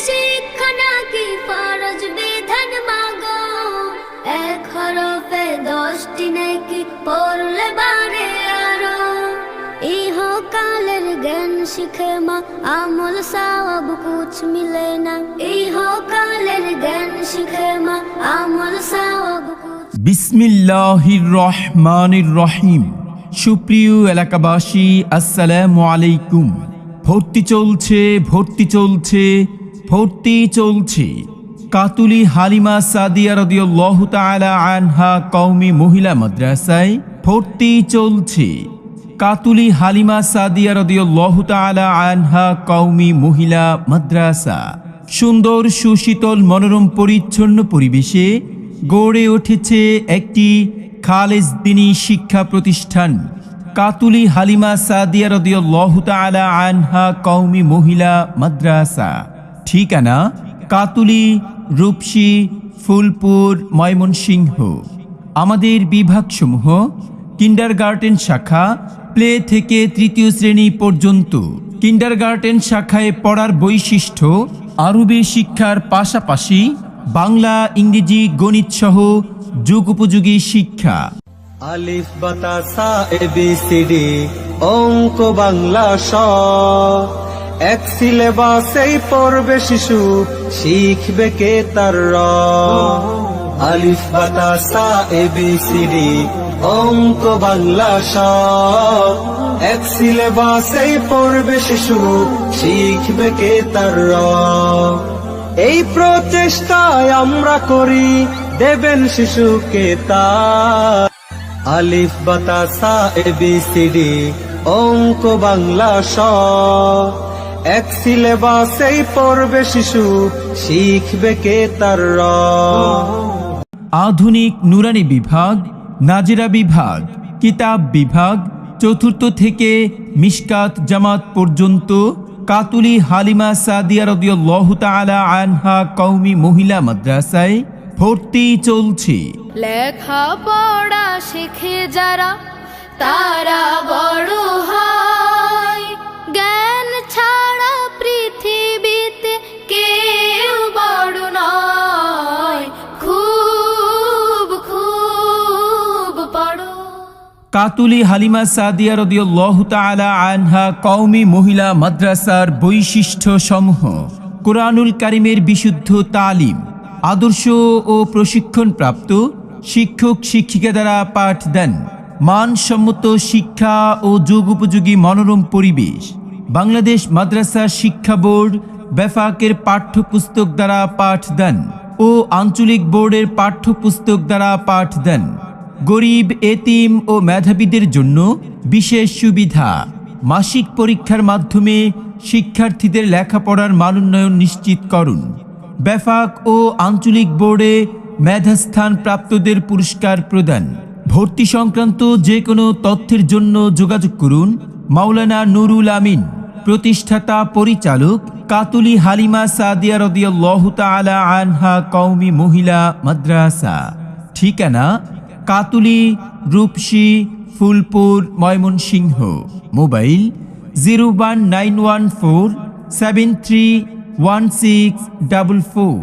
শিক্ষা নাকি ফরজ বিধান মাগো, এক হরফে 10টি নেকি পড়লে বাড়ে আরো। ইহকালের জ্ঞান শিখে মা আমল সওয়াব কুছ মিলে না, ইহকালের জ্ঞান শিখে মা আমল সওয়াব কুছ। বিসমিল্লাহির রহমানির রহিম। সুপ্রিয় এলাকাবাসী, আসসালামু আলাইকুম। ভর্তি চলছে, ভর্তি চলছে, ভর্তি চলছে। কাতুলি হালিমা সাদিয়া রাদিয়াল্লাহু তাআলা আনহা কওমি মহিলা মাদ্রাসায় ভর্তি চলছে। কাতুলি হালিমা সাদিয়া রাদিয়াল্লাহু তাআলা আনহা কওমি মহিলা মাদ্রাসা সুন্দর, সুশীতল, মনোরম, পরিচ্ছন্ন পরিবেশে গড়ে উঠেছে একটি খালেজ দ্বীনি শিক্ষা প্রতিষ্ঠান। কাতুলি হালিমা সাদিয়া রাদিয়াল্লাহু তাআলা আনহা কওমি মহিলা মাদ্রাসা। ঠিকানা: কাতুলি, রূপসী, ফুলপুর, ময়মনসিংহ। আমাদের বিভাগসমূহ: কিন্ডারগার্টেন শাখা, প্লে থেকে তৃতীয় শ্রেণী পর্যন্ত। কিন্ডারগার্টেন শাখায় পড়ার বৈশিষ্ট্য: আরবি শিক্ষার পাশাপাশি বাংলা, ইংরেজি, গণিত সহ যুগোপযোগী শিক্ষা। আলিফ বাতা সা এবিসিডি অঙ্ক বাংলা স, এক সিলেবাসেই পড়বে শিশু, শিখবে কে তার র। আলিফ বাতা সা এবিসিডি অঙ্ক বাংলা স, এক সিলেবাসেই পড়বে শিশু, শিখবে কে তার র। এই প্রচেষ্টায় আমরা করি, দেবেন শিশুকে তার। আলিফ বাতা সা এবিসিডি অঙ্ক বাংলা স, এক সিলেবাসেই পড়বে শিশু, শিখবে কে তার র। আধুনিক নুরানি বিভাগ, নাজিরা বিভাগ, কিতাব বিভাগ, চতুর্থ থেকে মিশকাত জামাত পর্যন্ত কাতুলি হালিমা সাদিয়া রাদিয়াল্লাহু তাআলা আনহা কওমি মহিলা মাদ্রাসায় ভর্তি চলছে। লেখাপড়া শিখে যারা তারা বড় হয়, জ্ঞান ছাড়া পৃথিবীতে কেউ বড় নয়। খুব খুব পড়ো। কাতুলি হালিমা সাদিয়া রাদিয়াল্লাহু তাআলা আনহা কওমি মহিলা মাদ্রাসার বৈশিষ্ট্য সমূহ: কোরআনুল কারীমের বিশুদ্ধ তালিম, আদর্শ ও প্রশিক্ষণপ্রাপ্ত শিক্ষক শিক্ষিকা দ্বারা পাঠদান, মানসম্মত শিক্ষা ও যুগোপযোগী মনোরম পরিবেশ। বাংলাদেশ মাদ্রাসা শিক্ষা বোর্ড বেফাকের পাঠ্যপুস্তক দ্বারা পাঠদান ও আঞ্চলিক বোর্ডের পাঠ্যপুস্তক দ্বারা পাঠদান। গরিব, এতিম ও মেধাবীদের জন্য বিশেষ সুবিধা। মাসিক পরীক্ষার মাধ্যমে শিক্ষার্থীদের লেখাপড়ার মানোন্নয়ন নিশ্চিত করুন। বেফাক ও আঞ্চলিক বোর্ডে মেধাস্থান প্রাপ্তদের পুরস্কার প্রদান। ভর্তি সংক্রান্ত যে কোনো তথ্যের জন্য যোগাযোগ করুন মাওলানা নুরুল আমিন, প্রতিষ্ঠাতা পরিচালক, কাতুলি হালিমা সাদিয়া রাদিয়াল্লাহু তাআলা আনহা কওমি মহিলা মাদ্রাসা। ঠিকানা: কাতুলি, রূপসী, ফুলপুর, ময়মনসিংহ। মোবাইল 01914731644।